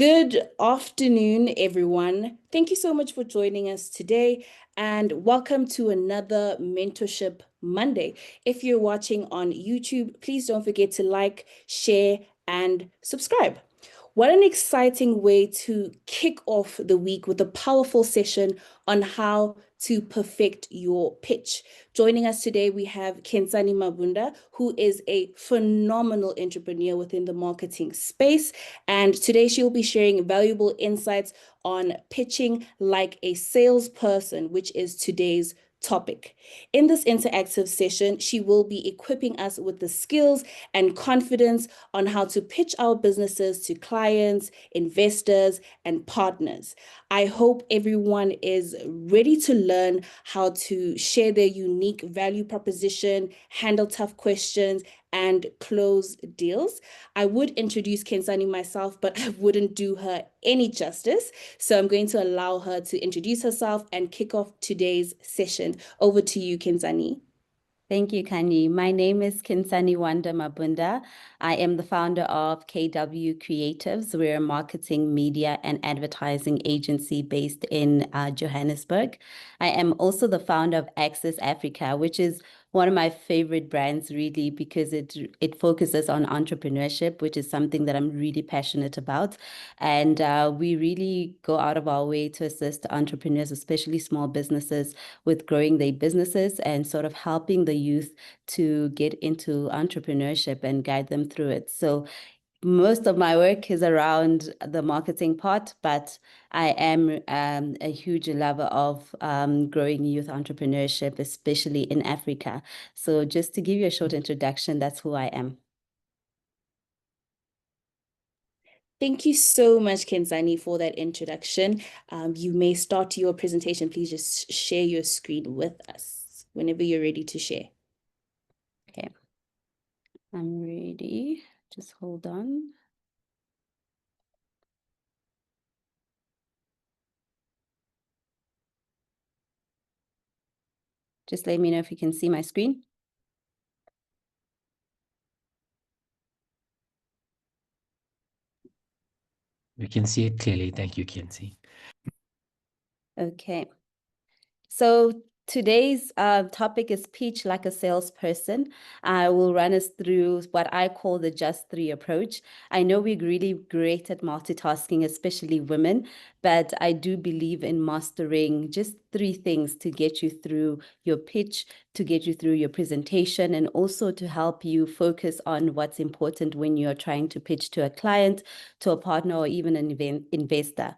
Good afternoon, everyone. Thank you so much for joining us today, and welcome to another Mentorship Monday. If you're watching on YouTube, please don't forget to like, share, and subscribe. What an exciting way to kick off the week with a powerful session on how to perfect your pitch. Joining us today, we have Khensani Mabunda, who is a phenomenal entrepreneur within the marketing space. And today she'll be sharing valuable insights on pitching like a salesperson, which is today's topic. In this interactive session, she will be equipping us with the skills and confidence on how to pitch our businesses to clients, investors, and partners. I hope everyone is ready to learn how to share their unique value proposition, handle tough questions, and close deals. I would introduce Khensani myself, but I wouldn't do her any justice. So I'm going to allow her to introduce herself and kick off today's session. Over to you, Khensani. Thank you, Kani. My name is Khensani Mabunda. I am the founder of KW Creatives. We're a marketing, media, and advertising agency based in Johannesburg. I am also the founder of Access Africa, which is one of my favorite brands, really, because it focuses on entrepreneurship, which is something that I'm really passionate about. And we really go out of our way to assist entrepreneurs, especially small businesses, with growing their businesses and sort of helping the youth to get into entrepreneurship and guide them through it. So most of my work is around the marketing part, but I am a huge lover of growing youth entrepreneurship, especially in Africa. So just to give you a short introduction, that's who I am. Thank you so much, Khensani, for that introduction. You may start your presentation. Please just share your screen with us whenever you're ready to share. Okay, I'm ready. Just hold on. Just let me know if you can see my screen. We can see it clearly. Thank you, Kenzie. Okay. So today's topic is pitch like a salesperson. I will run us through what I call the just three approach. I know we're really great at multitasking, especially women, but I do believe in mastering just three things to get you through your pitch, to get you through your presentation, and also to help you focus on what's important when you're trying to pitch to a client, to a partner, or even an investor.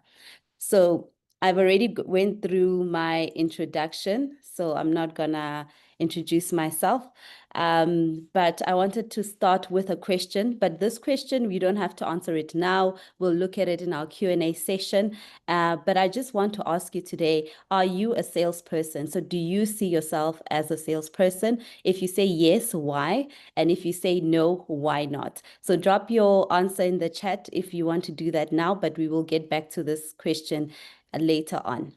So I've already went through my introduction, so I'm not gonna introduce myself. But I wanted to start with a question, but this question, we don't have to answer it now. We'll look at it in our Q&A session. But I just want to ask you today, are you a salesperson? So do you see yourself as a salesperson? If you say yes, why? And if you say no, why not? So drop your answer in the chat if you want to do that now, but we will get back to this question later on.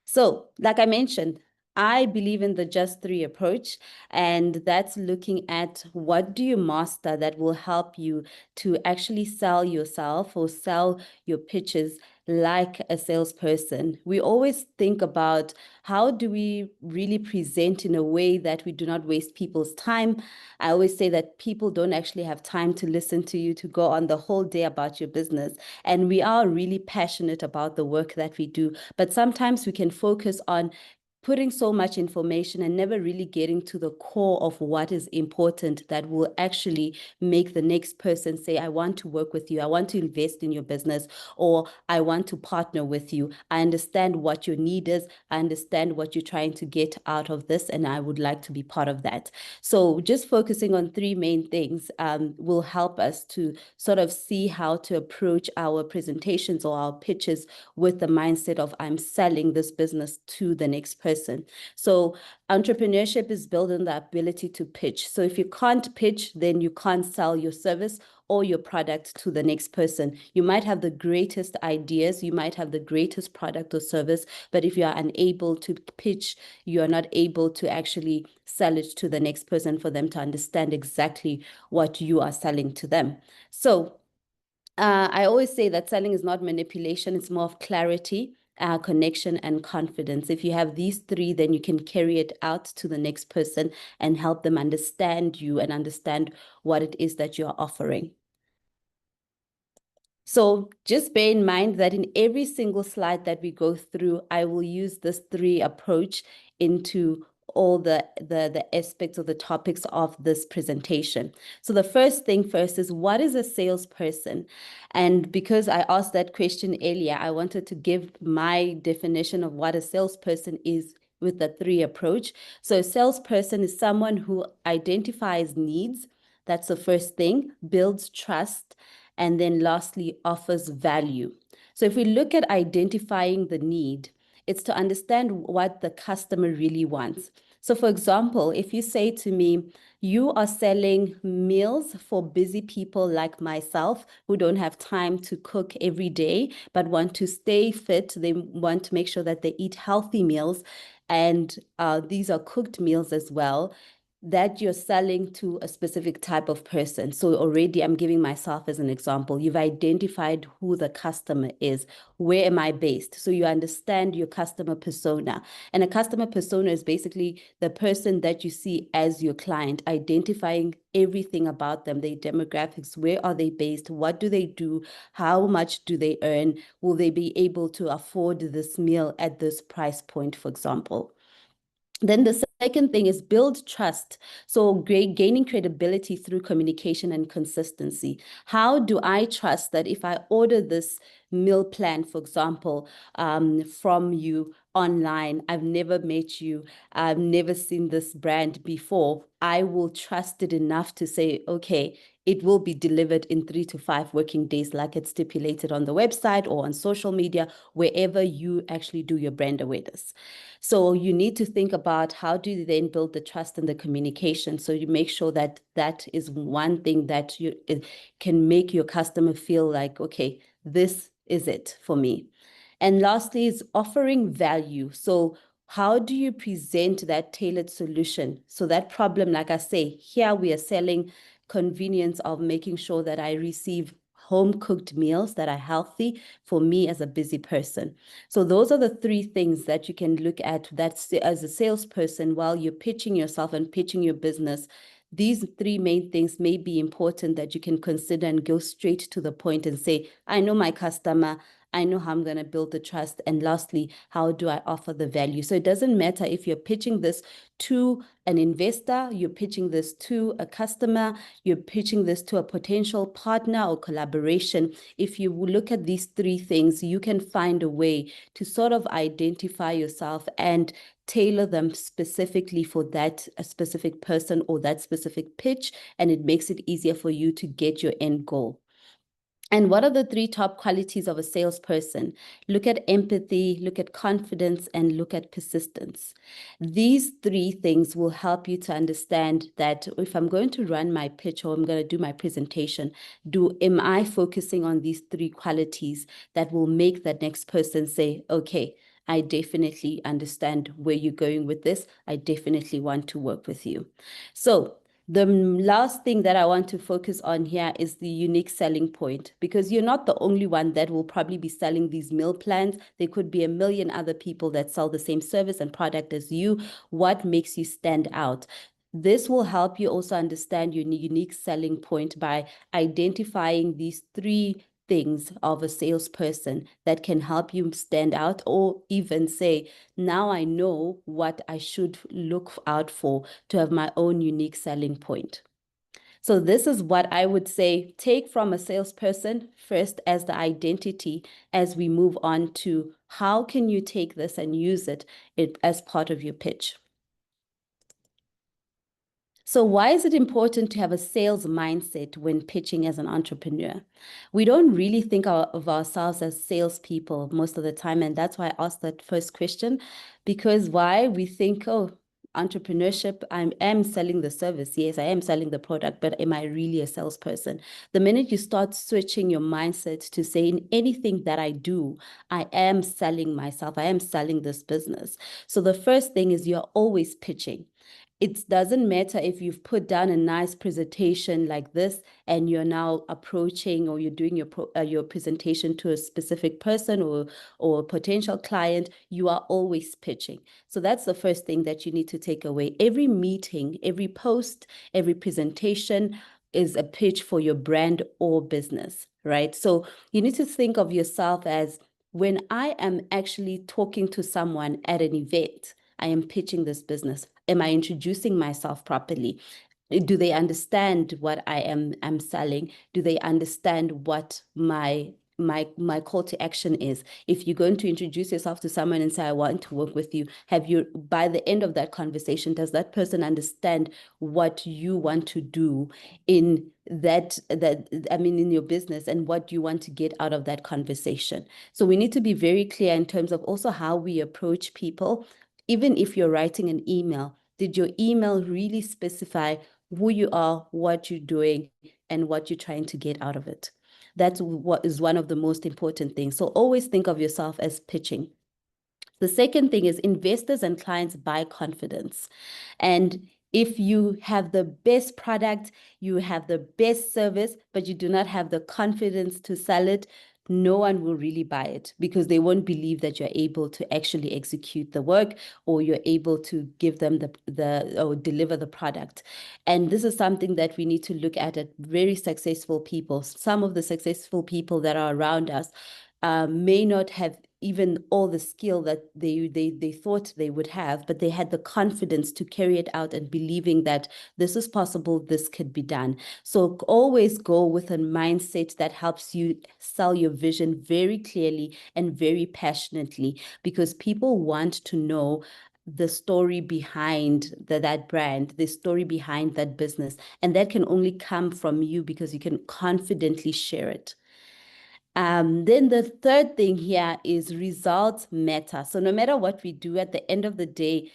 So, like I mentioned, I believe in the just three approach, and that's looking at what do you master that will help you to actually sell yourself or sell your pitches like a salesperson. We always think about how do we really present in a way that we do not waste people's time. I always say that people don't actually have time to listen to you, to go on the whole day about your business. And we are really passionate about the work that we do, but sometimes we can focus on putting so much information and never really getting to the core of what is important that will actually make the next person say, I want to work with you, I want to invest in your business, or I want to partner with you. I understand what your need is, I understand what you're trying to get out of this, and I would like to be part of that. So just focusing on three main things will help us to sort of see how to approach our presentations or our pitches with the mindset of I'm selling this business to the next person person. So entrepreneurship is built on the ability to pitch. So if you can't pitch, then you can't sell your service or your product to the next person. You might have the greatest ideas, you might have the greatest product or service, but if you are unable to pitch, you are not able to actually sell it to the next person for them to understand exactly what you are selling to them. So I always say that selling is not manipulation, it's more of clarity, connection, and confidence. If you have these three, then you can carry it out to the next person and help them understand you and understand what it is that you are offering. So just bear in mind that in every single slide that we go through, I will use this three approach into all the aspects of the topics of this presentation. So the first thing first is, what is a salesperson? And because I asked that question earlier, I wanted to give my definition of what a salesperson is with the three approach. So a salesperson is someone who identifies needs. That's the first thing, builds trust, and then lastly, offers value. So if we look at identifying the need, it's to understand what the customer really wants. So for example, if you say to me, you are selling meals for busy people like myself who don't have time to cook every day, but want to stay fit, they want to make sure that they eat healthy meals, and these are cooked meals as well, that you're selling to a specific type of person. So already I'm giving myself as an example. You've identified who the customer is. Where am I based? So you understand your customer persona. And a customer persona is basically the person that you see as your client, identifying everything about them, their demographics, where are they based, what do they do, how much do they earn, will they be able to afford this meal at this price point, for example. Then the second thing is build trust. So gaining credibility through communication and consistency. How do I trust that if I order this meal plan, for example, from you online, I've never met you, I've never seen this brand before, I will trust it enough to say, okay, it will be delivered in 3 to 5 working days, like it's stipulated on the website or on social media, wherever you actually do your brand awareness. So you need to think about how do you then build the trust and the communication. So you make sure that that is one thing that you can make your customer feel like, okay, this is it for me. And lastly is offering value. So how do you present that tailored solution? So that problem, like I say, here we are selling convenience of making sure that I receive home-cooked meals that are healthy for me as a busy person. So those are the three things that you can look at that as a salesperson while you're pitching yourself and pitching your business. These three main things may be important that you can consider and go straight to the point and say, I know my customer, I know how I'm going to build the trust. And lastly, how do I offer the value? So it doesn't matter if you're pitching this to an investor, you're pitching this to a customer, you're pitching this to a potential partner or collaboration. If you look at these three things, you can find a way to sort of identify yourself and tailor them specifically for that specific person or that specific pitch, and it makes it easier for you to get your end goal. And what are the three top qualities of a salesperson? Look at empathy, look at confidence, and look at persistence. These three things will help you to understand that if I'm going to run my pitch or I'm going to do my presentation, am I focusing on these three qualities that will make that next person say, okay, I definitely understand where you're going with this. I definitely want to work with you. So the last thing that I want to focus on here is the unique selling point, because you're not the only one that will probably be selling these meal plans. There could be a million other people that sell the same service and product as you. What makes you stand out? This will help you also understand your unique selling point by identifying these three things of a salesperson that can help you stand out, or even say, now I know what I should look out for to have my own unique selling point. So this is what I would say, take from a salesperson first as the identity, as we move on to how can you take this and use it as part of your pitch. So why is it important to have a sales mindset when pitching as an entrepreneur? We don't really think of ourselves as salespeople most of the time. And that's why I asked that first question, because why we think, oh, entrepreneurship, I am selling the service. Yes, I am selling the product, but am I really a salesperson? The minute you start switching your mindset to say, in anything that I do, I am selling myself, I am selling this business. So the first thing is you're always pitching. It doesn't matter if you've put down a nice presentation like this and you're now approaching or you're doing your presentation to a specific person or a potential client, you are always pitching. So that's the first thing that you need to take away. Every meeting, every post, every presentation is a pitch for your brand or business, right? So you need to think of yourself as, when I am actually talking to someone at an event, I am pitching this business. Am I introducing myself properly? Do they understand what I'm selling? Do they understand what my call to action is? If you're going to introduce yourself to someone and say, I want to work with you, by the end of that conversation, does that person understand what you want to do in in your business, and what you want to get out of that conversation? So we need to be very clear in terms of also how we approach people. Even if you're writing an email, did your email really specify who you are, what you're doing, and what you're trying to get out of it? That's what is one of the most important things. So always think of yourself as pitching. The second thing is, investors and clients buy confidence. And if you have the best product, you have the best service, but you do not have the confidence to sell it, no one will really buy it, because they won't believe that you're able to actually execute the work, or you're able to give them or deliver the product. And this is something that we need to look at very successful people. Some of the successful people that are around us may not have even all the skill that they thought they would have, but they had the confidence to carry it out and believing that this is possible, this could be done. So always go with a mindset that helps you sell your vision very clearly and very passionately, because people want to know the story behind that brand, the story behind that business. And that can only come from you, because you can confidently share it. Then the third thing here is results matter. So no matter what we do, at the end of the day,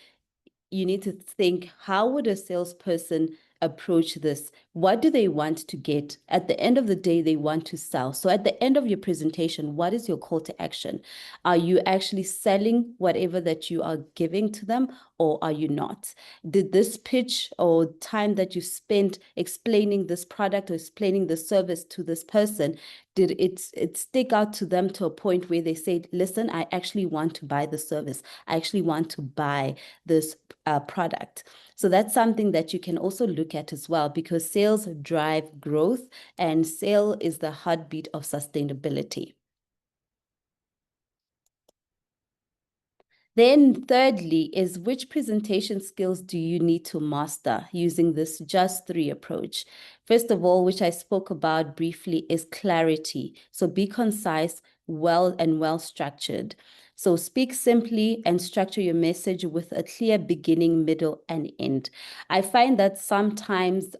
you need to think, how would a salesperson approach this? What do they want to get? At the end of the day, they want to sell. So at the end of your presentation, what is your call to action? Are you actually selling whatever that you are giving to them, or are you not? Did this pitch or time that you spent explaining this product or explaining the service to this person, did it stick out to them to a point where they said, listen, I actually want to buy the service. I actually want to buy this product. So that's something that you can also look at as well, because sales drive growth, and sale is the heartbeat of sustainability. Then thirdly is, which presentation skills do you need to master using this just three approach? First of all, which I spoke about briefly, is clarity. So be concise, well structured. So speak simply and structure your message with a clear beginning, middle, and end. I find that sometimes,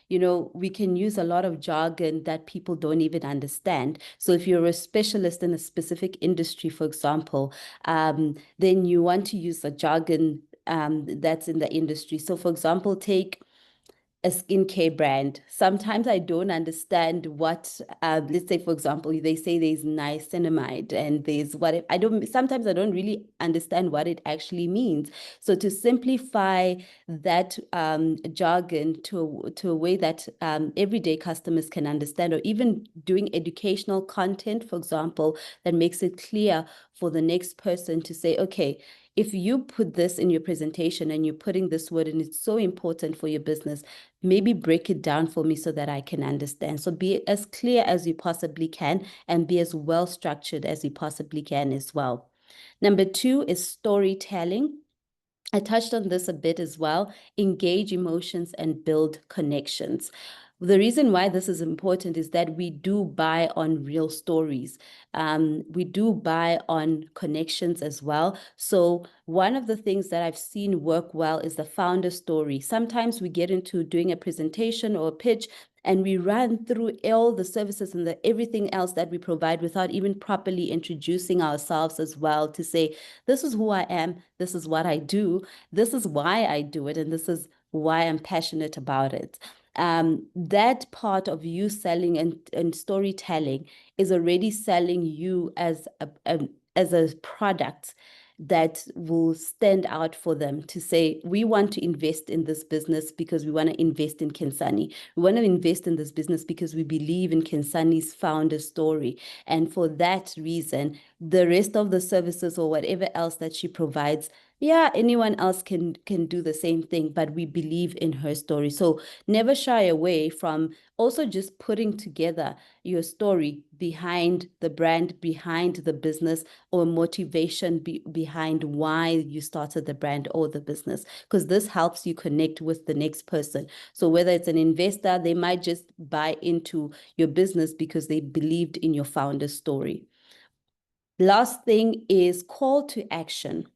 we can use a lot of jargon that people don't even understand. So if you're a specialist in a specific industry, for example, then you want to use a jargon that's in the industry. So for example, take a skincare brand. Sometimes I don't understand what, let's say, for example, they say there's niacinamide and there's sometimes I don't really understand what it actually means. So to simplify that jargon to a way that everyday customers can understand, or even doing educational content, for example, that makes it clear for the next person to say, okay, if you put this in your presentation and you're putting this word and it's so important for your business, maybe break it down for me so that I can understand. So be as clear as you possibly can, and be as well structured as you possibly can as well. Number 2 is storytelling. I touched on this a bit as well. Engage emotions and build connections. The reason why this is important is that we do buy on real stories. We do buy on connections as well. So one of the things that I've seen work well is the founder story. Sometimes we get into doing a presentation or a pitch and we run through all the services and everything else that we provide without even properly introducing ourselves as well, to say, this is who I am, this is what I do, this is why I do it, and this is why I'm passionate about it. That part of you selling and storytelling is already selling you as a product that will stand out for them, to say, we want to invest in this business because we want to invest in Khensani. We want to invest in this business because we believe in Khensani's founder story. And for that reason, the rest of the services or whatever else that she provides, yeah, anyone else can do the same thing, but we believe in her story. So never shy away from also just putting together your story behind the brand, behind the business, or motivation behind why you started the brand or the business, because this helps you connect with the next person. So whether it's an investor, they might just buy into your business because they believed in your founder's story. Last thing is call to action.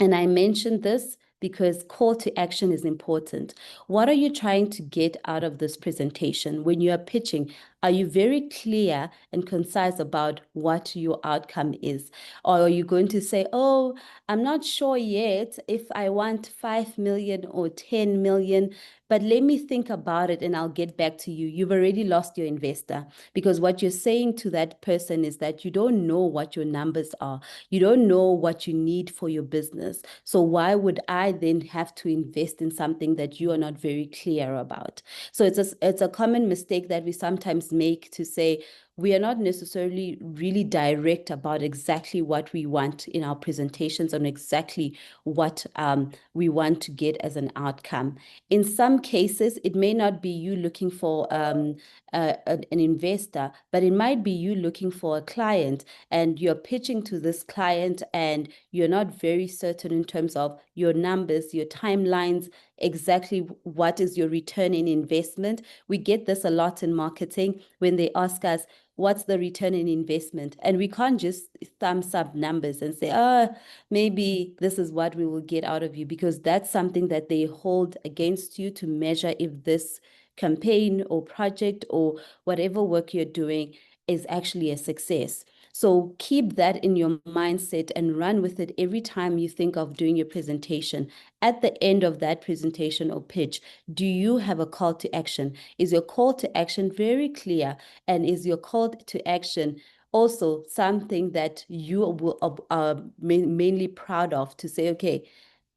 And I mentioned this because call to action is important. What are you trying to get out of this presentation? When you are pitching, are you very clear and concise about what your outcome is? Or are you going to say, oh, I'm not sure yet if I want 5 million or 10 million, but let me think about it and I'll get back to you. You've already lost your investor, because what you're saying to that person is that you don't know what your numbers are. You don't know what you need for your business. So why would I then have to invest in something that you are not very clear about? So it's a common mistake that we sometimes make, to say, we are not necessarily really direct about exactly what we want in our presentations and exactly what we want to get as an outcome. In some cases, it may not be you looking for an investor, but it might be you looking for a client, and you're pitching to this client and you're not very certain in terms of your numbers, your timelines, exactly what is your return in investment. We get this a lot in marketing when they ask us, what's the return in investment? And we can't just thumbs up numbers and say, maybe this is what we will get out of you, because that's something that they hold against you to measure if this campaign or project or whatever work you're doing is actually a success. So keep that in your mindset and run with it every time you think of doing your presentation. At the end of that presentation or pitch, do you have a call to action? Is your call to action very clear? And is your call to action also something that you will are mainly proud of, to say, okay,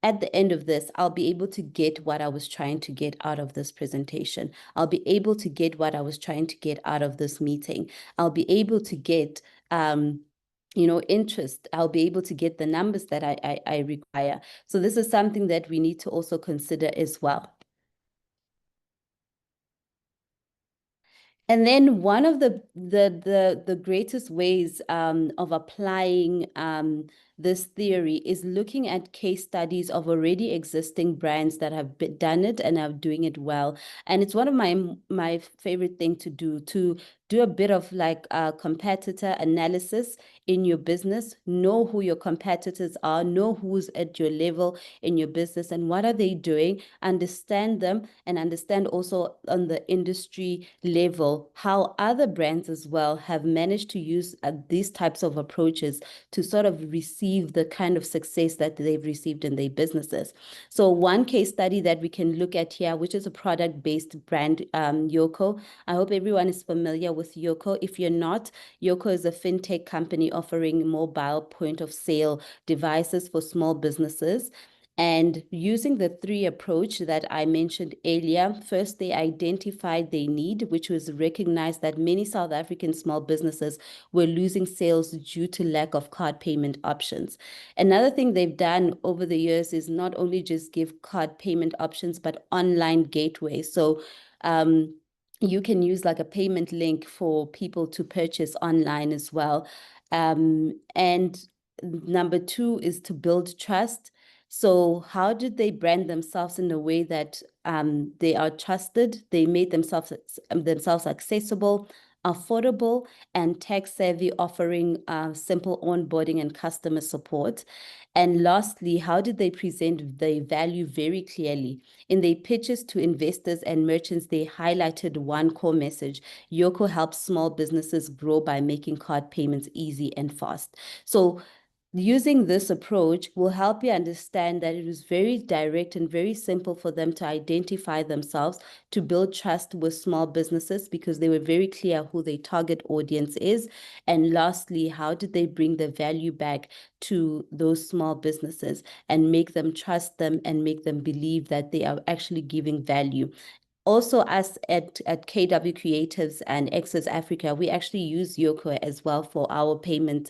at the end of this, I'll be able to get what I was trying to get out of this presentation. I'll be able to get what I was trying to get out of this meeting. I'll be able to get interest. I'll be able to get the numbers that I require. So this is something that we need to also consider as well. And then one of the greatest ways of applying this theory is looking at case studies of already existing brands that have done it and are doing it well. And it's one of my favorite thing to do a bit of like competitor analysis in your business. Know who your competitors are, know who's at your level in your business and what are they doing, understand them, and understand also on the industry level how other brands as well have managed to use these types of approaches to sort of receive the kind of success that they've received in their businesses. So one case study that we can look at here, which is a product-based brand, Yoko. I hope everyone is familiar with Yoko. If you're not, Yoko is a fintech company offering mobile point of sale devices for small businesses. And using the 3 approach that I mentioned earlier, first they identified their need, which was recognized that many South African small businesses were losing sales due to lack of card payment options. Another thing they've done over the years is not only just give card payment options, but online gateways. So you can use like a payment link for people to purchase online as well. And number 2 is to build trust. So how did they brand themselves in a way that they are trusted? They made themselves accessible, affordable, and tech-savvy, offering simple onboarding and customer support. And lastly, how did they present the value very clearly? In their pitches to investors and merchants, they highlighted one core message: Yoko helps small businesses grow by making card payments easy and fast. So using this approach will help you understand that it was very direct and very simple for them to identify themselves, to build trust with small businesses, because they were very clear who their target audience is. And lastly, how did they bring the value back to those small businesses and make them trust them and make them believe that they are actually giving value? Also, us at KW Creatives and Access Africa, we actually use Yoko as well for our payment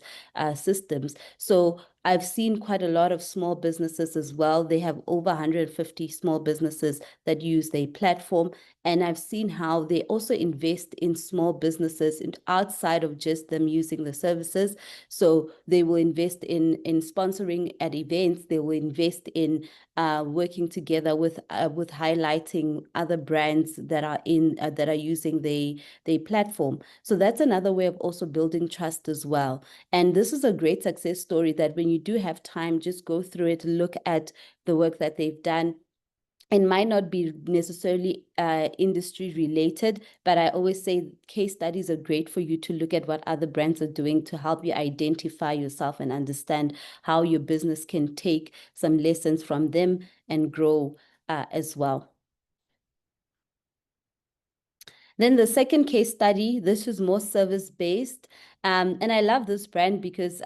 systems. So I've seen quite a lot of small businesses as well. They have over 150 small businesses that use their platform. And I've seen how they also invest in small businesses outside of just them using the services. So they will invest in sponsoring at events. They will invest in working together with highlighting other brands that are using the platform. So that's another way of also building trust as well. And this is a great success story that when you do have time, just go through it, look at the work that they've done. It might not be necessarily industry related, but I always say case studies are great for you to look at what other brands are doing to help you identify yourself and understand how your business can take some lessons from them and grow as well. Then the second case study, this is more service-based. And I love this brand because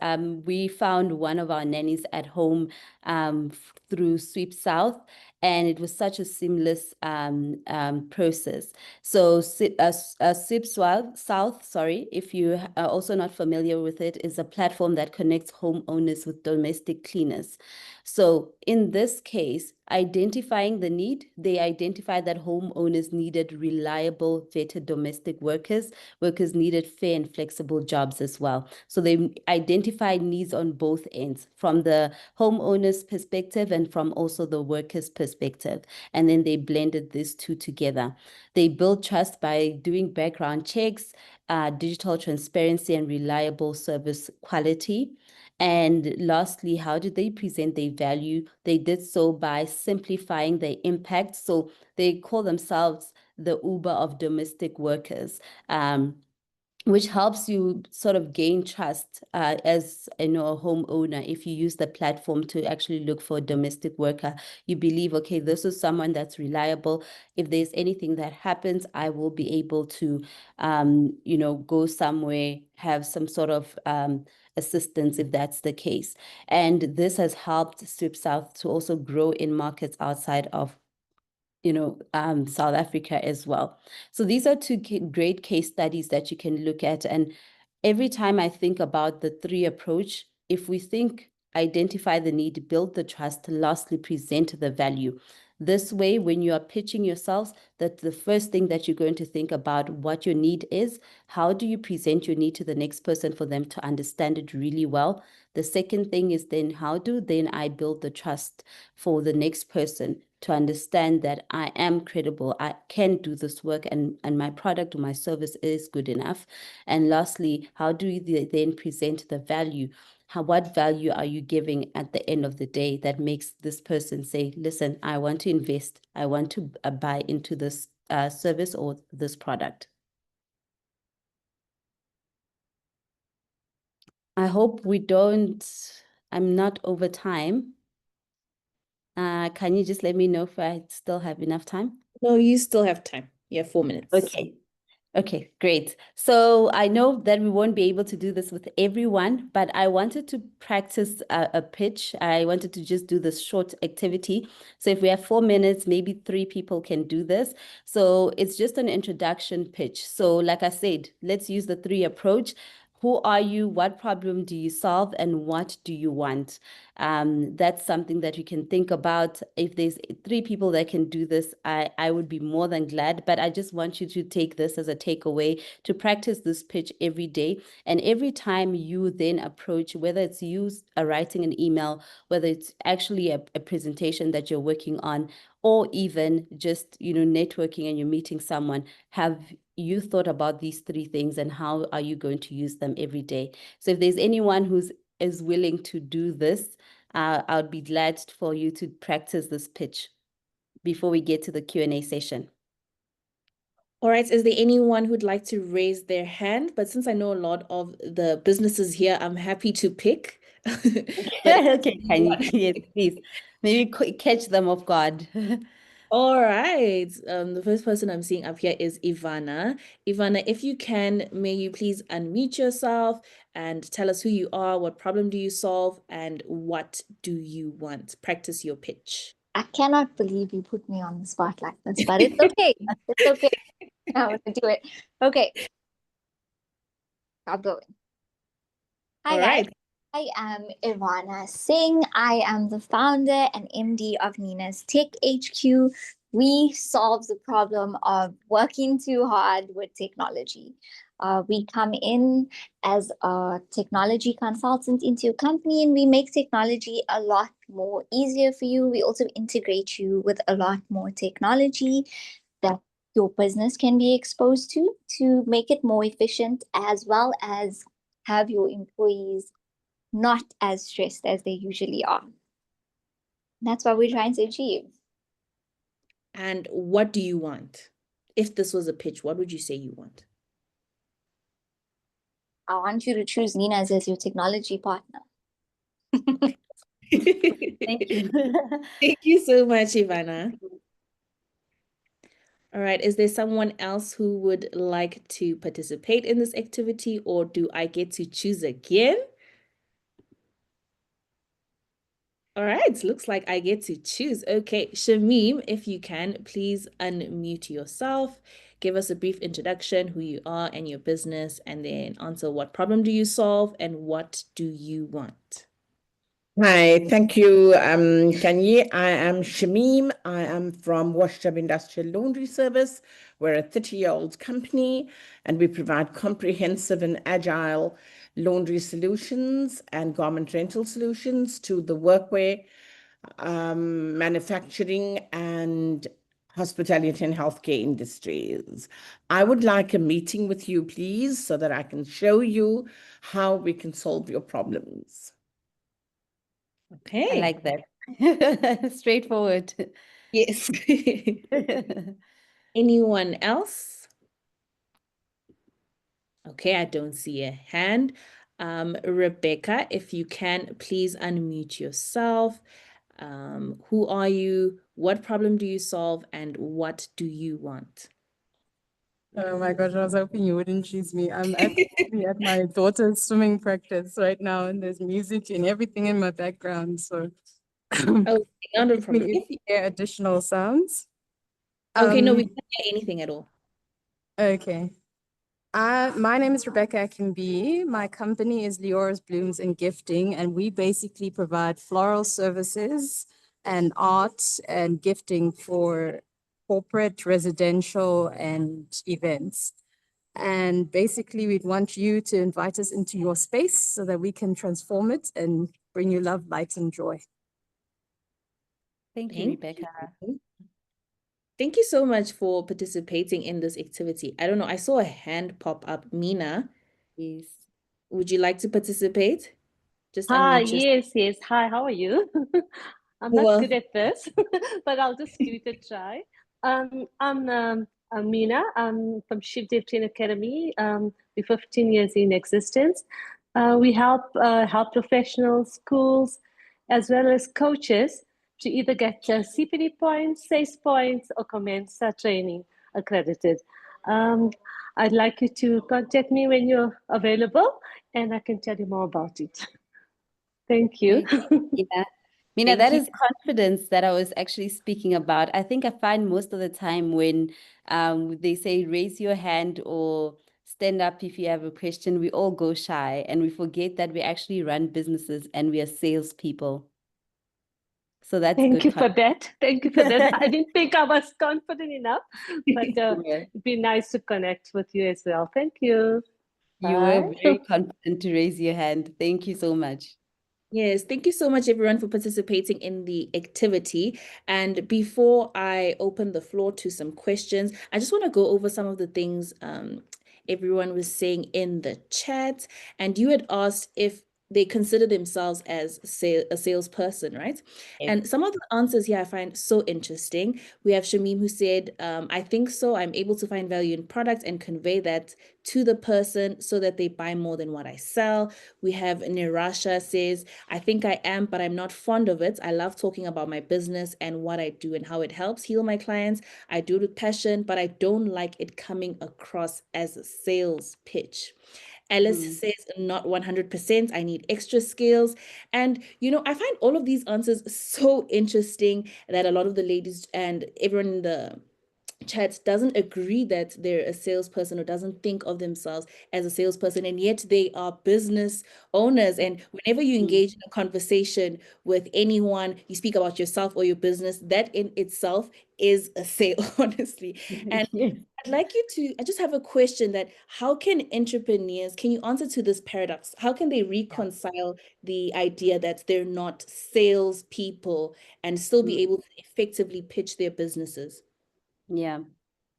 we found one of our nannies at home through Sweep South, and it was such a seamless process. So Sweep South, sorry, if you are also not familiar with it, is a platform that connects homeowners with domestic cleaners. So in this case, identifying the need, they identified that homeowners needed reliable, vetted domestic workers. Workers needed fair and flexible jobs as well. So they identified needs on both ends, from the homeowner's perspective and from also the worker's perspective. And then they blended these two together. They built trust by doing background checks, digital transparency, and reliable service quality. And lastly, how did they present their value? They did so by simplifying their impact. So they call themselves the Uber of domestic workers, which helps you sort of gain trust as a homeowner. If you use the platform to actually look for a domestic worker, you believe, okay, this is someone that's reliable. If there's anything that happens, I will be able to, go somewhere, have some sort of assistance if that's the case. And this has helped Sweep South to also grow in markets outside of South Africa as well. So these are two great case studies that you can look at. And every time I think about the three approach, if we think, identify the need, build the trust, lastly, present the value. This way, when you are pitching yourselves, that the first thing that you're going to think about what your need is, how do you present your need to the next person for them to understand it really well? The second thing is then how do then I build the trust for the next person to understand that I am credible, I can do this work, and my product or my service is good enough. And lastly, how do you then present the value? What value are you giving at the end of the day that makes this person say, listen, I want to invest, I want to buy into this service or this product? I hope I'm not over time. Can you just let me know if I still have enough time? No, you still have time. Yeah, 4 minutes. Okay, great. So I know that we won't be able to do this with everyone, but I wanted to practice a pitch. I wanted to just do this short activity. So if we have 4 minutes, maybe 3 people can do this. So it's just an introduction pitch. So like I said, let's use the 3 approach. who are you, what problem do you solve, and what do you want? That's something that you can think about. If there's 3 people that can do this, I would be more than glad. But I just want you to take this as a takeaway to practice this pitch every day. And every time you then approach, whether it's you writing an email, whether it's actually a presentation that you're working on, or even just, networking and you're meeting someone, have you thought about these 3 things and how are you going to use them every day? So if there's anyone is willing to do this, I would be glad for you to practice this pitch before we get to the Q&A session. All right, is there anyone who'd like to raise their hand? But since I know a lot of the businesses here, I'm happy to pick. But Okay, can you? Yes, please. Maybe catch them off guard. all right. The first person I'm seeing up here is Ivana. Ivana, if you can, may you please unmute yourself and tell us who you are, what problem do you solve, and what do you want? Practice your pitch. I cannot believe you put me on the spot like this, but it's okay. It's okay. I want to do it. Okay. I'm going. Hi, All guys. right. I am Ivana Singh. I am the founder and MD of Nina's Tech HQ. We solve the problem of working too hard with technology. We come in as a technology consultant into your company, and we make technology a lot more easier for you. We also integrate you with a lot more technology that your business can be exposed to make it more efficient, as well as have your employees not as stressed as they usually are. That's what we're trying to achieve. And what do you want? If this was a pitch, what would you say you want? I want you to choose Nina's as your technology partner. Thank you. Thank you so much, Ivana. All right, is there someone else who would like to participate in this activity, or do I get to choose again? All right, looks like I get to choose. Okay, Shamim, if you can, please unmute yourself. Give us a brief introduction, who you are and your business, and then answer what problem do you solve and what do you want? Hi, thank you, Kanye. I am Shamim. I am from Washtub Industrial Laundry Service. We're a 30-year-old company, and we provide comprehensive and agile laundry solutions and garment rental solutions to the workwear, manufacturing, and hospitality and healthcare industries. I would like a meeting with you, please, so that I can show you how we can solve your problems. Okay. I like that. Straightforward. Yes. Anyone else? Okay, I don't see a hand. Rebecca, if you can, please unmute yourself. Who are you? What problem do you solve? And what do you want? Oh my gosh, I was hoping you wouldn't choose me. I'm actually at my daughter's swimming practice right now, and there's music and everything in my background. So Oh, not a excuse me problem. if you hear additional sounds. Okay, no, we can't hear anything at all. Okay. My name is Rebecca Akinbi. My company is Leora's Blooms and Gifting, and we basically provide floral services and art and gifting for corporate, residential, and events. And basically, we'd want you to invite us into your space so that we can transform it and bring you love, light, and joy. Thank you, Rebecca. Thank you so much for participating in this activity. I don't know, I saw a hand pop up. Mina, Yes. would you like to participate? Just Hi, unmute yourself. yes. Hi, how are you? I'm not Well, good at this, but I'll just give it a try. I'm Mina. I'm from Shiv Dev Train Academy. We're 15 years in existence. We help professionals, schools, as well as coaches to either get CPD points, SACE points, or Commensa training accredited. I'd like you to contact me when you're available, and I can tell you more about it. Thank you. Yeah. Mina, that is confidence that I was actually speaking about. I think I find most of the time when they say raise your hand or stand up if you have a question. We all go shy and we forget that we actually run businesses and we are salespeople. So that's Thank good. you for that. Thank you for that. I didn't think I was confident enough, but Yeah. it'd be nice to connect with you as well. Thank you. You were Bye. very confident to raise your hand. Thank you so much. Yes, thank you so much, everyone, for participating in the activity. And before I open the floor to some questions, I just want to go over some of the things everyone was saying in the chat. And you had asked if they consider themselves as a salesperson, right? Yes. And some of the answers here I find so interesting. We have Shamim who said, I think so. I'm able to find value in products and convey that to the person so that they buy more than what I sell. We have Nirasha says, I think I am, but I'm not fond of it. I love talking about my business and what I do and how it helps heal my clients. I do it with passion, but I don't like it coming across as a sales pitch. Alice says, not 100%. I need extra skills. And, I find all of these answers so interesting that a lot of the ladies and everyone in the chat doesn't agree that they're a salesperson or doesn't think of themselves as a salesperson, and yet they are business owners. And whenever you engage in a conversation with anyone, you speak about yourself or your business, that in itself is a sale, honestly. And Yes. I just have a question that how can entrepreneurs, can you answer to this paradox? How can they reconcile the idea that they're not salespeople and still be able to effectively pitch their businesses? Yeah.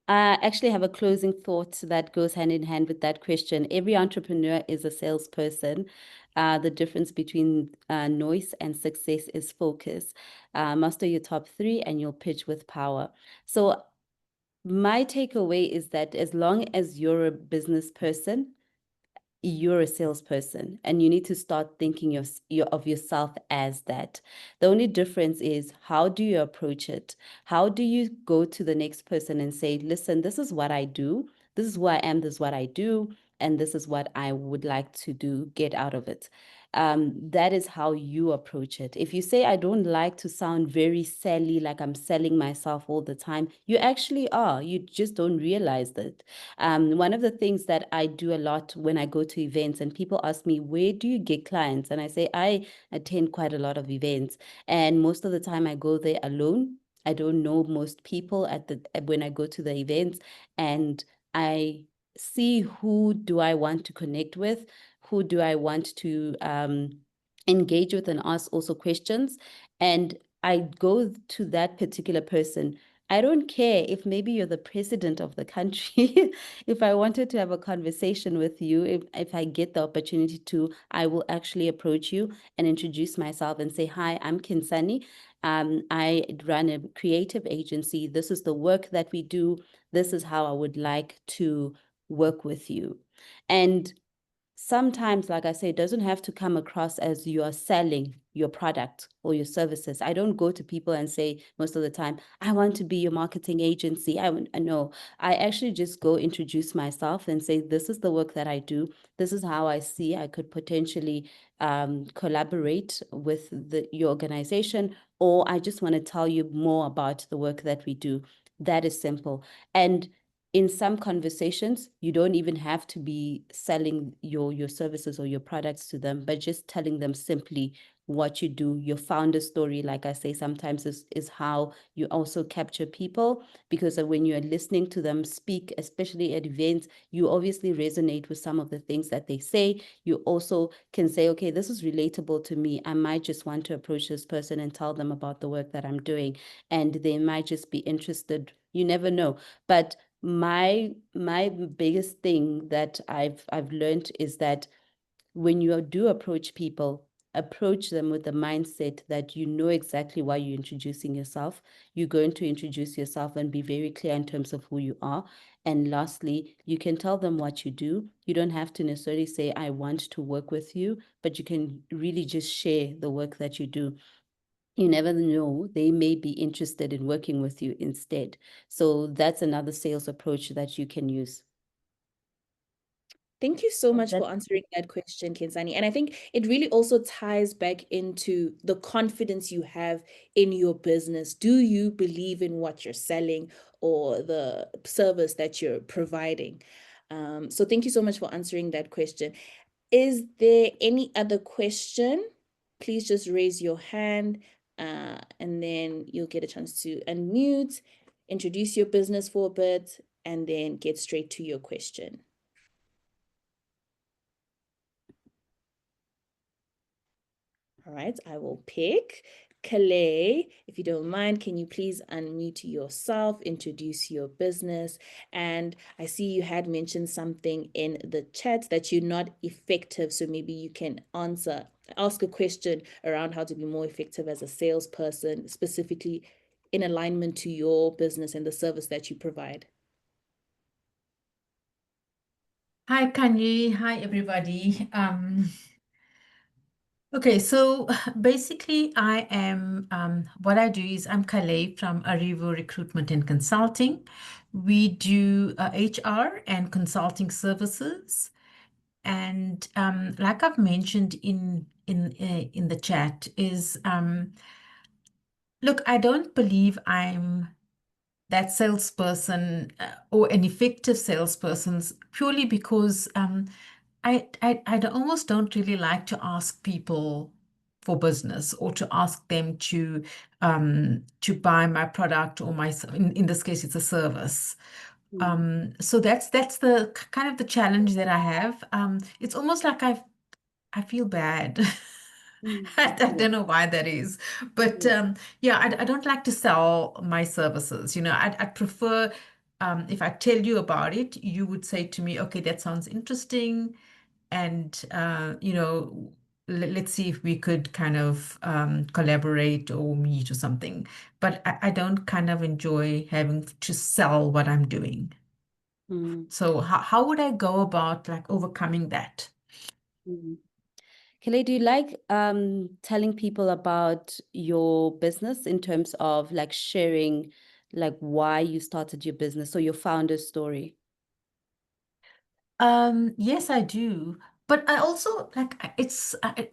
I actually have a closing thought that goes hand in hand with that question. Every entrepreneur is a salesperson. The difference between noise and success is focus. Master your top 3 and you'll pitch with power. So my takeaway is that as long as you're a business person, you're a salesperson and you need to start thinking of yourself as that. The only difference is, how do you approach it? How do you go to the next person and say, listen, this is what I do. This is who I am. This is what I do. And this is what I would like to do, get out of it. That is how you approach it. If you say, I don't like to sound very selly, like I'm selling myself all the time, you actually are. You just don't realize that. One of the things that I do a lot when I go to events and people ask me, where do you get clients? And I say, I attend quite a lot of events. And most of the time I go there alone. I don't know most people when I go to the events, and I see who do I want to connect with, who do I want to engage with and ask also questions. And I go to that particular person. I don't care if maybe you're the president of the country. If I wanted to have a conversation with you, if I get the opportunity to, I will actually approach you and introduce myself and say, hi, I'm Khensani. I run a creative agency. This is the work that we do. This is how I would like to work with you. And sometimes, like I say, it doesn't have to come across as you are selling your product or your services. I don't go to people and say most of the time, I want to be your marketing agency. I know. I actually just go introduce myself and say, this is the work that I do. This is how I see I could potentially collaborate with your organization, or I just want to tell you more about the work that we do. That is simple. And in some conversations, you don't even have to be selling your services or your products to them, but just telling them simply what you do. Your founder story, like I say, sometimes is how you also capture people, because when you're listening to them speak, especially at events, you obviously resonate with some of the things that they say. You also can say, okay, this is relatable to me. I might just want to approach this person and tell them about the work that I'm doing, and they might just be interested. You never know. But my biggest thing that I've learned is that when you do approach people, approach them with the mindset that you know exactly why you're introducing yourself. You're going to introduce yourself and be very clear in terms of who you are. And lastly, you can tell them what you do. You don't have to necessarily say, I want to work with you, but you can really just share the work that you do. You never know, they may be interested in working with you instead. So that's another sales approach that you can use. Thank you so much That- for answering that question, Khensani. And I think it really also ties back into the confidence you have in your business. Do you believe in what you're selling or the service that you're providing? So thank you so much for answering that question. Is there any other question? Please just raise your hand, and then you'll get a chance to unmute, introduce your business for a bit, and then get straight to your question. All right, I will pick Calais. If you don't mind, can you please unmute yourself, introduce your business? And I see you had mentioned something in the chat that you're not effective. So maybe you can ask a question around how to be more effective as a salesperson, specifically in alignment to your business and the service that you provide. Hi, Kanye. Hi, everybody. Okay, so basically I am, what I do is I'm Calais from Arrivo Recruitment and Consulting. We do HR and consulting services. And like I've mentioned in the chat is, look, I don't believe I'm that salesperson or an effective salesperson purely because I almost don't really like to ask people for business or to ask them to buy my product or my, in this case, it's a service. So that's the kind of the challenge that I have. It's almost like I feel bad. I don't know why that is, but yeah, I don't like to sell my services. You know, I'd prefer if I tell you about it, you would say to me, okay, that sounds interesting, and you know, let's see if we could kind of collaborate or meet or something. But I don't kind of enjoy having to sell what I'm doing. So how would I go about like overcoming that? Kelly, do you like telling people about your business in terms of like sharing like why you started your business or your founder's story? Yes, I do. But I also like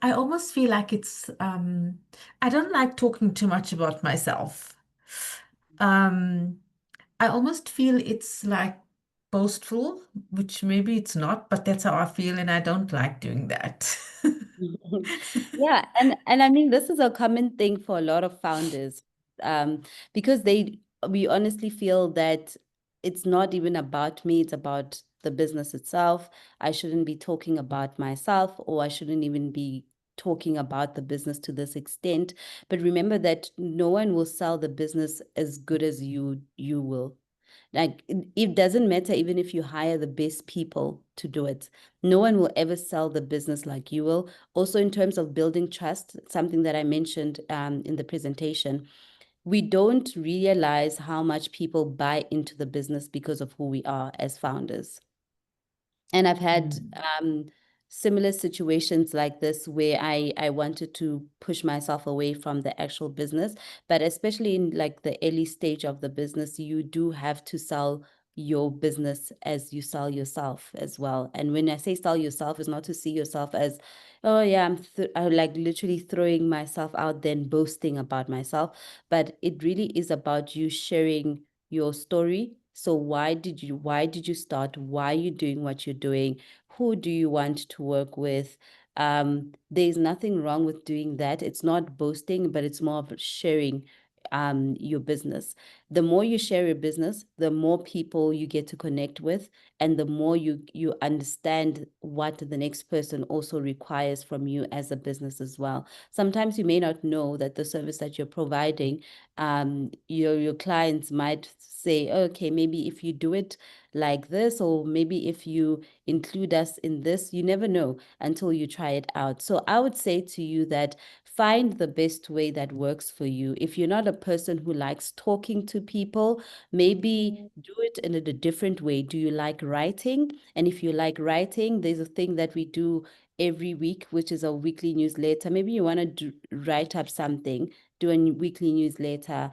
I almost feel like it's I don't like talking too much about myself. I almost feel it's like boastful, which maybe it's not, but that's how I feel, and I don't like doing that. Yeah, and I mean this is a common thing for a lot of founders, because we honestly feel that it's not even about me, it's about the business itself. I shouldn't be talking about myself, or I shouldn't even be talking about the business to this extent. But remember that no one will sell the business as good as you will. Like it doesn't matter even if you hire the best people to do it. No one will ever sell the business like you will. Also, in terms of building trust, something that I mentioned in the presentation, we don't realize how much people buy into the business because of who we are as founders. And I've had similar situations like this where I wanted to push myself away from the actual business, but especially in like the early stage of the business, you do have to sell your business as you sell yourself as well. And when I say sell yourself, it's not to see yourself as, oh yeah, I'm like literally throwing myself out there and boasting about myself, but it really is about you sharing your story. So why did you start? Why are you doing what you're doing? Who do you want to work with? There's nothing wrong with doing that. It's not boasting, but it's more of sharing your business. The more you share your business, the more people you get to connect with, and the more you understand what the next person also requires from you as a business as well. Sometimes you may not know that the service that you're providing, your clients might say, okay, maybe if you do it like this, or maybe if you include us in this, you never know until you try it out. So I would say to you that find the best way that works for you. If you're not a person who likes talking to people, maybe do it in a different way. Do you like writing? And if you like writing, there's a thing that we do every week, which is a weekly newsletter. Maybe you want to write up something, do a weekly newsletter,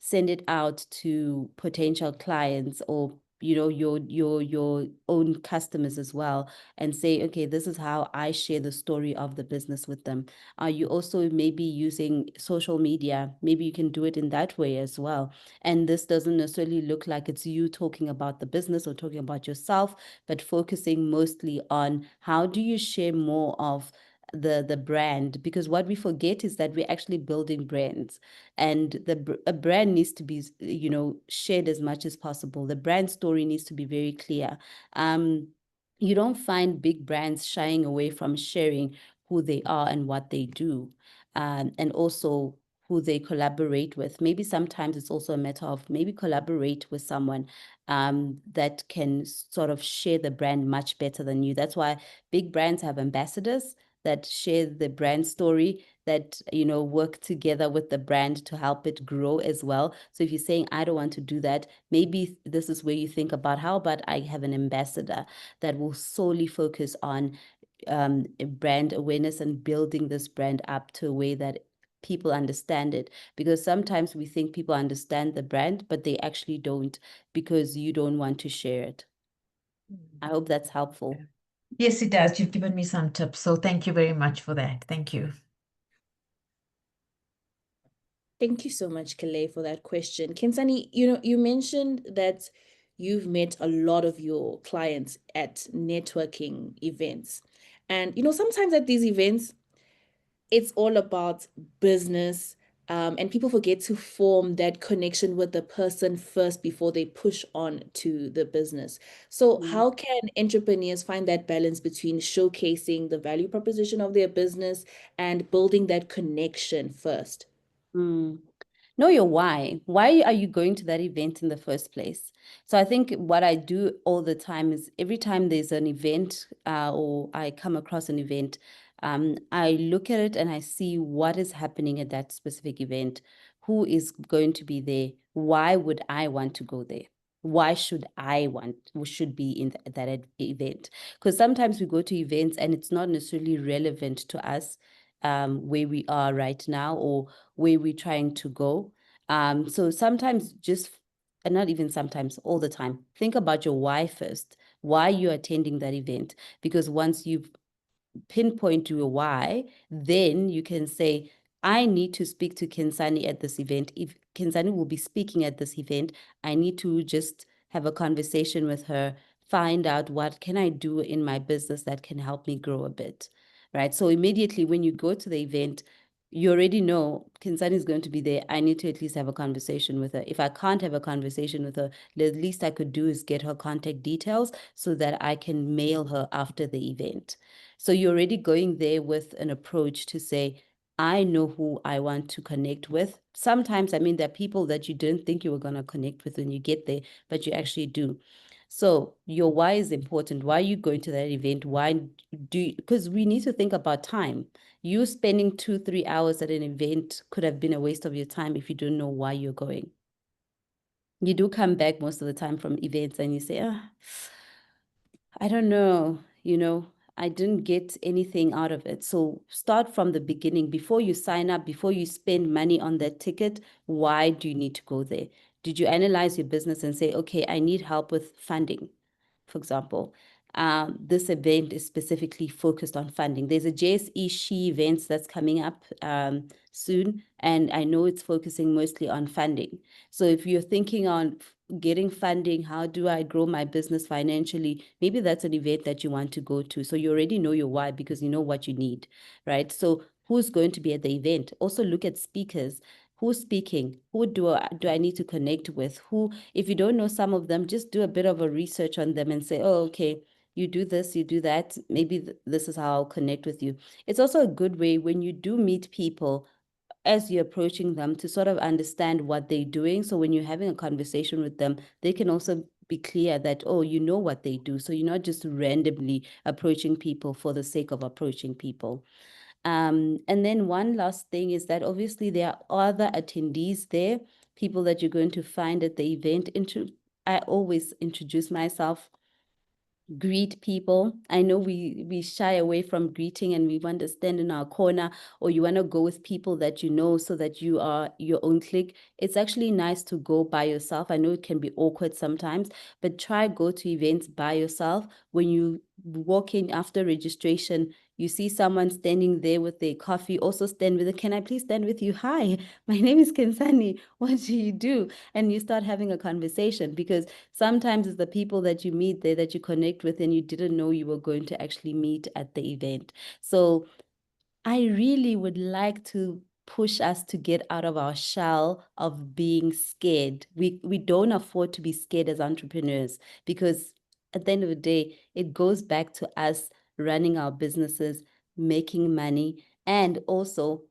send it out to potential clients or your own customers as well, and say, okay, this is how I share the story of the business with them. Are you also maybe using social media? Maybe you can do it in that way as well. And this doesn't necessarily look like it's you talking about the business or talking about yourself, but focusing mostly on how do you share more of the brand, because what we forget is that we're actually building brands, and a brand needs to be shared as much as possible. The brand story needs to be very clear. You don't find big brands shying away from sharing who they are and what they do, and also who they collaborate with. Maybe sometimes it's also a matter of maybe collaborate with someone that can sort of share the brand much better than you. That's why big brands have ambassadors that share the brand story, that work together with the brand to help it grow as well. So if you're saying, I don't want to do that, maybe this is where you think about, how about I have an ambassador that will solely focus on brand awareness and building this brand up to a way that people understand it. Because sometimes we think people understand the brand, but they actually don't, because you don't want to share it. I hope that's helpful. Yes, it does. You've given me some tips, so thank you very much for that. Thank you. Thank you so much, Kale, for that question. Khensani, you mentioned that you've met a lot of your clients at networking events. And, sometimes at these events, it's all about business. And people forget to form that connection with the person first before they push on to the business. So how can entrepreneurs find that balance between showcasing the value proposition of their business and building that connection first? Know your why. Why are you going to that event in the first place? So I think what I do all the time is every time there's an event or I come across an event, I look at it and I see what is happening at that specific event. Who is going to be there? Why would I want to go there? Why should should be in that event? Because sometimes we go to events and it's not necessarily relevant to us where we are right now or where we're trying to go. So sometimes and not even sometimes, all the time, think about your why first, why you're attending that event. Because once you've pinpoint your why, then you can say, I need to speak to Khensani at this event. If Khensani will be speaking at this event, I need to just have a conversation with her, find out what can I do in my business that can help me grow a bit, right? So immediately when you go to the event, you already know Khensani is going to be there. I need to at least have a conversation with her. If I can't have a conversation with her, the least I could do is get her contact details so that I can mail her after the event. So you're already going there with an approach to say, I know who I want to connect with. Sometimes, I mean, there are people that you didn't think you were going to connect with when you get there, but you actually do. So your why is important. Why are you going to that event? Because we need to think about time. You spending 2-3 hours at an event could have been a waste of your time if you don't know why you're going. You do come back most of the time from events and you say, I don't know, I didn't get anything out of it. So start from the beginning. Before you sign up, before you spend money on that ticket, why do you need to go there? Did you analyze your business and say, okay, I need help with funding, for example? This event is specifically focused on funding. There's a JSE She events that's coming up soon, and I know it's focusing mostly on funding. So if you're thinking on getting funding, how do I grow my business financially? Maybe that's an event that you want to go to. So you already know your why because you know what you need, right? So who's going to be at the event? Also look at speakers. Who's speaking? Who do I need to connect with? Who, if you don't know some of them, just do a bit of a research on them and say, oh, okay, you do this, you do that. Maybe this is how I'll connect with you. It's also a good way when you do meet people as you're approaching them to sort of understand what they're doing. So when you're having a conversation with them, they can also be clear that, oh, you know what they do. So you're not just randomly approaching people for the sake of approaching people. And then one last thing is that obviously there are other attendees there, people that you're going to find at the event. I always introduce myself. greet people. I know we shy away from greeting and we want to stand in our corner, or you want to go with people that you know so that you are your own clique. It's actually nice to go by yourself. I know it can be awkward sometimes, but try go to events by yourself. When you walk in after registration, you see someone standing there with their coffee, also stand with it. Can I please stand with you? Hi, my name is Khensani. What do you do? And you start having a conversation, because sometimes it's the people that you meet there that you connect with and you didn't know you were going to actually meet at the event. So I really would like to push us to get out of our shell of being scared. We don't afford to be scared as entrepreneurs, because at the end of the day, it goes back to us running our businesses, making money, and also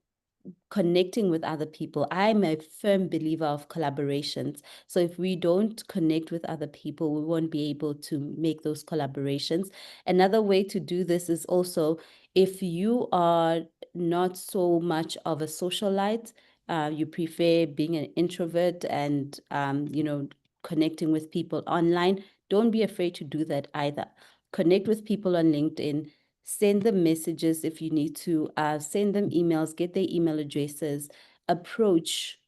connecting with other people. I'm a firm believer of collaborations. So if we don't connect with other people, we won't be able to make those collaborations. Another way to do this is also, if you are not so much of a socialite, you prefer being an introvert and, connecting with people online, don't be afraid to do that either. Connect with people on LinkedIn, send them messages if you need to, send them emails, get their email addresses,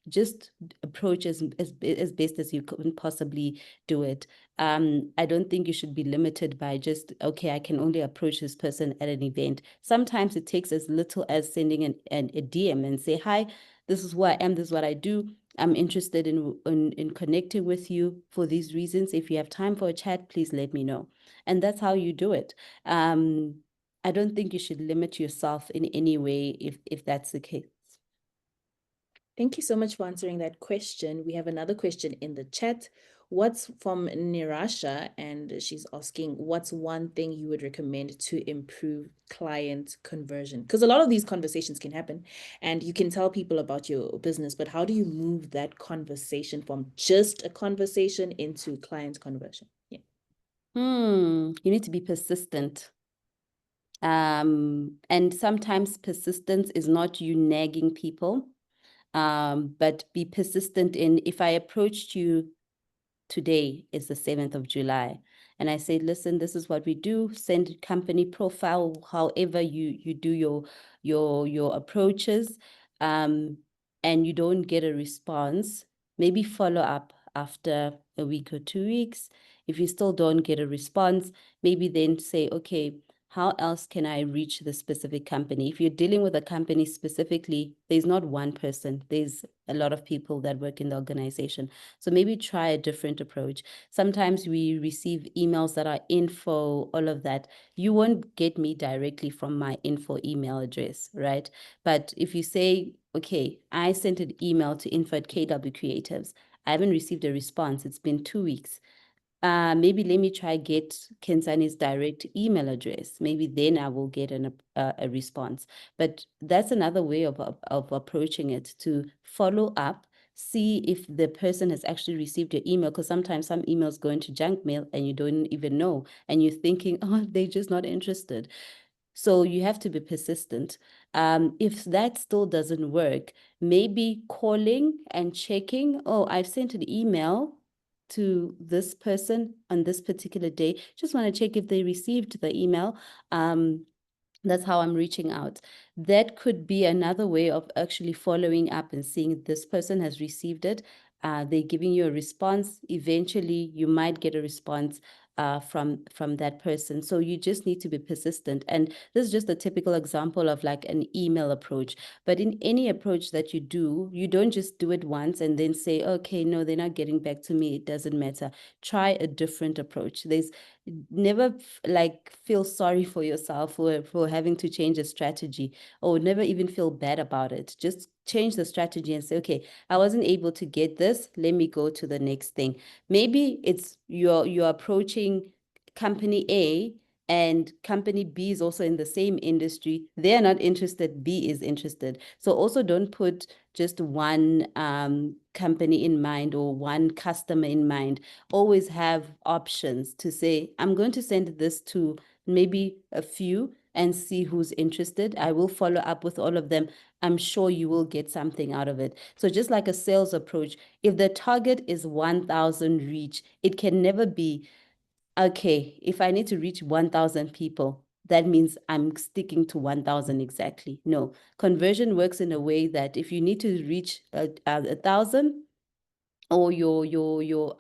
just approach as best as you can possibly do it. I don't think you should be limited by just, okay, I can only approach this person at an event. Sometimes it takes as little as sending a DM and say, hi, this is who I am, this is what I do. I'm interested in connecting with you for these reasons. If you have time for a chat, please let me know. And that's how you do it. I don't think you should limit yourself in any way if that's the case. Thank you so much for answering that question. We have another question in the chat. What's from Nirasha, and she's asking, what's one thing you would recommend to improve client conversion? Because a lot of these conversations can happen and you can tell people about your business, but how do you move that conversation from just a conversation into client conversion? Yeah. You need to be persistent. And sometimes persistence is not you nagging people, but be persistent in, if I approached you today is the 7th of July, and I say, listen, this is what we do, send company profile, however you do your approaches, and you don't get a response, maybe follow up after a week or 2 weeks. If you still don't get a response, maybe then say, okay, how else can I reach the specific company? If you're dealing with a company specifically, there's not one person, there's a lot of people that work in the organization. So maybe try a different approach. Sometimes we receive emails that are info, all of that. You won't get me directly from my info email address, right? But if you say, okay, I sent an email to info@KW Creatives, I haven't received a response, it's been 2 weeks. Maybe let me try get Khensani's direct email address. Maybe then I will get a response. But that's another way of approaching it, to follow up, see if the person has actually received your email, because sometimes some emails go into junk mail and you don't even know, and you're thinking, oh, they're just not interested. So you have to be persistent. If that still doesn't work, maybe calling and checking, oh, I've sent an email to this person on this particular day. Just want to check if they received the email. That's how I'm reaching out. That could be another way of actually following up and seeing if this person has received it. They're giving you a response. Eventually, you might get a response from that person. So you just need to be persistent. And this is just a typical example of like an email approach. But in any approach that you do, you don't just do it once and then say, okay, no, they're not getting back to me, it doesn't matter. Try a different approach. There's never like feel sorry for yourself for having to change a strategy, or never even feel bad about it. Just change the strategy and say, okay, I wasn't able to get this, let me go to the next thing. Maybe it's you're approaching company A and company B is also in the same industry. They're not interested, B is interested. So also don't put just one company in mind or one customer in mind. Always have options to say, I'm going to send this to maybe a few and see who's interested. I will follow up with all of them. I'm sure you will get something out of it. So just like a sales approach, if the target is 1,000 reach, it can never be okay, if I need to reach 1,000 people, that means I'm sticking to 1,000 exactly. No, conversion works in a way that if you need to reach 1,000, or your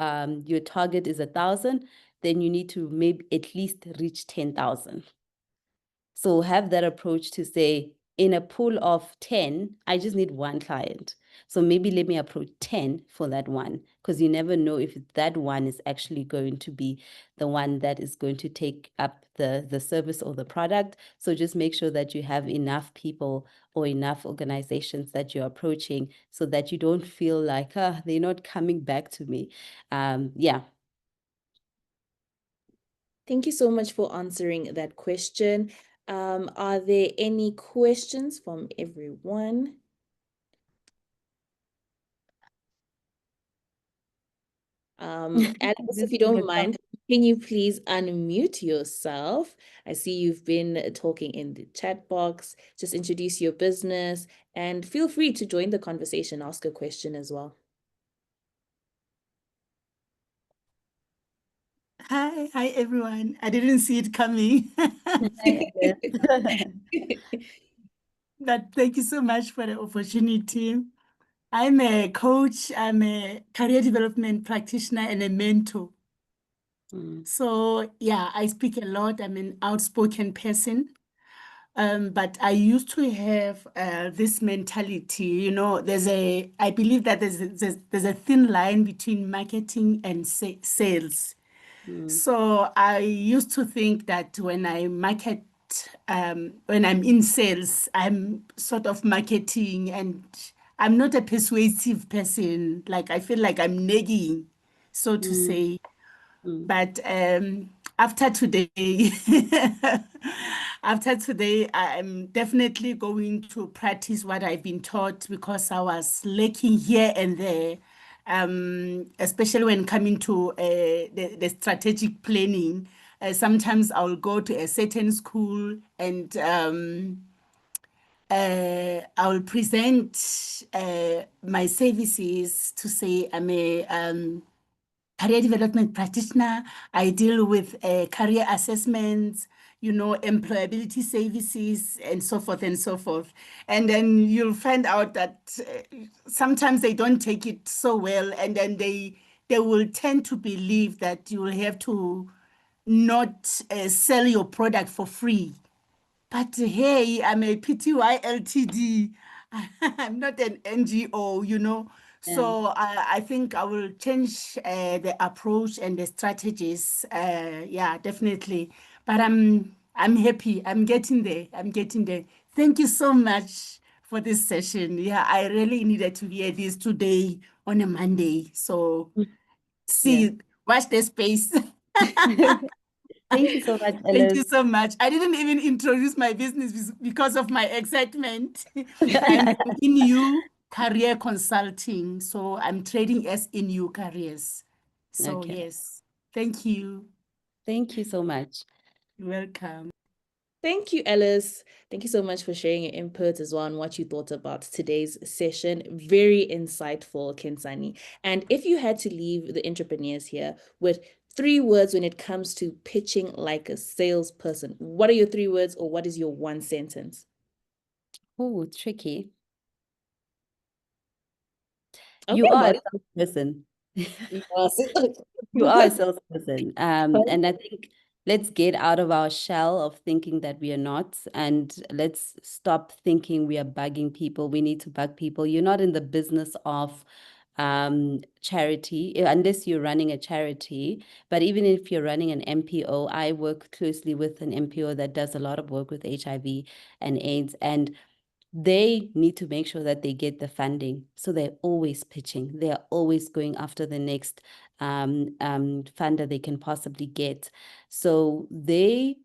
target is 1,000, then you need to maybe at least reach 10,000. So have that approach to say, in a pool of 10, I just need one client. So maybe let me approach 10 for that one, because you never know if that one is actually going to be the one that is going to take up the service or the product. So just make sure that you have enough people or enough organizations that you're approaching so that you don't feel like, they're not coming back to me. Yeah. Thank you so much for answering that question. Are there any questions from everyone? Alice, if you don't mind, can you please unmute yourself? I see you've been talking in the chat box. Just introduce your business and feel free to join the conversation, ask a question as well. Hi everyone. I didn't see it coming. But thank you so much for the opportunity. I'm a coach, I'm a career development practitioner and a mentor. So yeah, I speak a lot. I'm an outspoken person. But I used to have this mentality, you know, I believe that there's a thin line between marketing and sales. So I used to think that when I market, when I'm in sales, I'm sort of marketing, and I'm not a persuasive person. Like I feel like I'm nagging, so to say. But after today, after today, I'm definitely going to practice what I've been taught, because I was lacking here and there, especially when coming to the strategic planning. Sometimes I'll go to a certain school and I'll present my services to say I'm a career development practitioner. I deal with career assessments, you know, employability services, and so forth and so forth. And then you'll find out that sometimes they don't take it so well, and then they will tend to believe that you will have to not sell your product for free. But hey, I'm a PTY Ltd. I'm not an NGO, you know. So I think I will change the approach and the strategies. Yeah, definitely. But I'm happy. I'm getting there. I'm getting there. Thank you so much for this session. Yeah, I really needed to hear this today on a Monday. So watch the space. Thank you so much, Thank you Alice. so much. I didn't even introduce my business because of my excitement. I'm in you career consulting. So I'm trading as in you careers. So Okay. yes, thank you. Thank you so much. You're welcome. Thank you, Alice. Thank you so much for sharing your input as well and what you thought about today's session. Very insightful, Khensani. And if you had to leave the entrepreneurs here with 3 words when it comes to pitching like a salesperson, what are your 3 words, or what is your 1 sentence? Oh, tricky. Okay, You are a buddy. salesperson. Yes. You are a salesperson. And I think let's get out of our shell of thinking that we are not, and let's stop thinking we are bugging people. We need to bug people. You're not in the business of charity, unless you're running a charity. But even if you're running an MPO, I work closely with an MPO that does a lot of work with HIV and AIDS, and they need to make sure that they get the funding. So they're always pitching. They're always going after the next funder they can possibly get. So they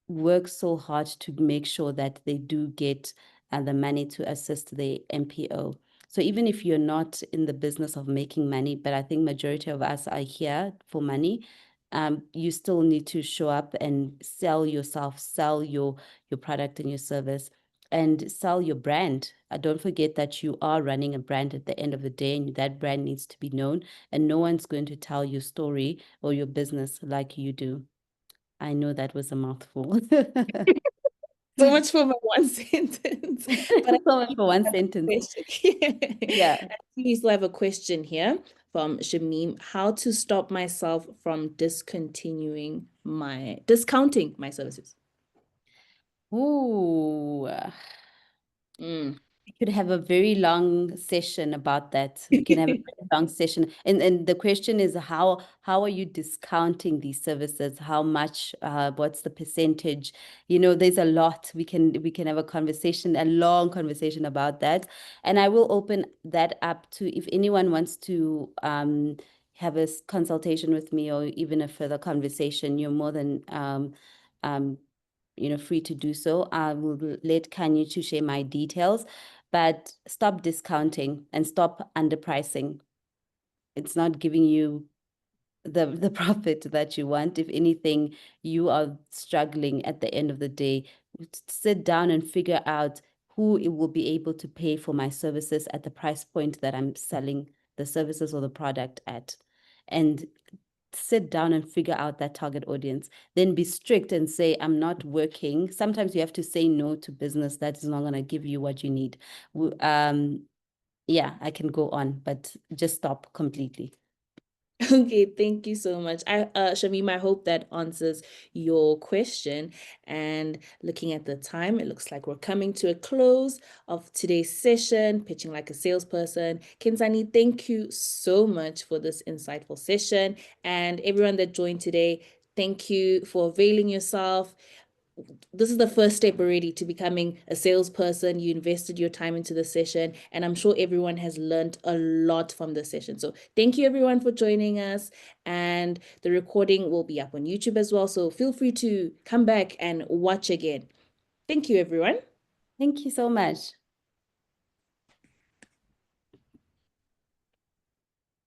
work so hard to make sure that they do get the money to assist the MPO. So even if you're not in the business of making money, but I think majority of us are here for money, you still need to show up and sell yourself, sell your product and your service. and sell your brand. Don't forget that you are running a brand at the end of the day, and that brand needs to be known, and no one's going to tell your story or your business like you do. I know that was a mouthful. So much for my one sentence. But So much for one sentence. Yeah. We still have a question here from Shamim. How to stop myself from discounting my services? Ooh. Mm. We could have a very long session about that. We can have a very long session. And the question is how are you discounting these services? How much, what's the percentage? You know, there's a lot. We can have a conversation, a long conversation about that. And I will open that up to if anyone wants to have a consultation with me or even a further conversation, you're more than free to do so. I will let Kanye to share my details, but stop discounting and stop underpricing. It's not giving you the profit that you want. If anything, you are struggling at the end of the day. Sit down and figure out who it will be able to pay for my services at the price point that I'm selling the services or the product at. And sit down and figure out that target audience. Then be strict and say, I'm not working. Sometimes you have to say no to business that is not going to give you what you need. Yeah, I can go on, but just stop completely. Okay, thank you so much. Shamim, I hope that answers your question. And looking at the time, it looks like we're coming to a close of today's session, Pitching Like a Salesperson. Khensani, thank you so much for this insightful session. And everyone that joined today, thank you for availing yourself. This is the first step already to becoming a salesperson. You invested your time into the session, and I'm sure everyone has learned a lot from the session. So thank you everyone for joining us, and the recording will be up on YouTube as well. So feel free to come back and watch again. Thank you, everyone. Thank you so much.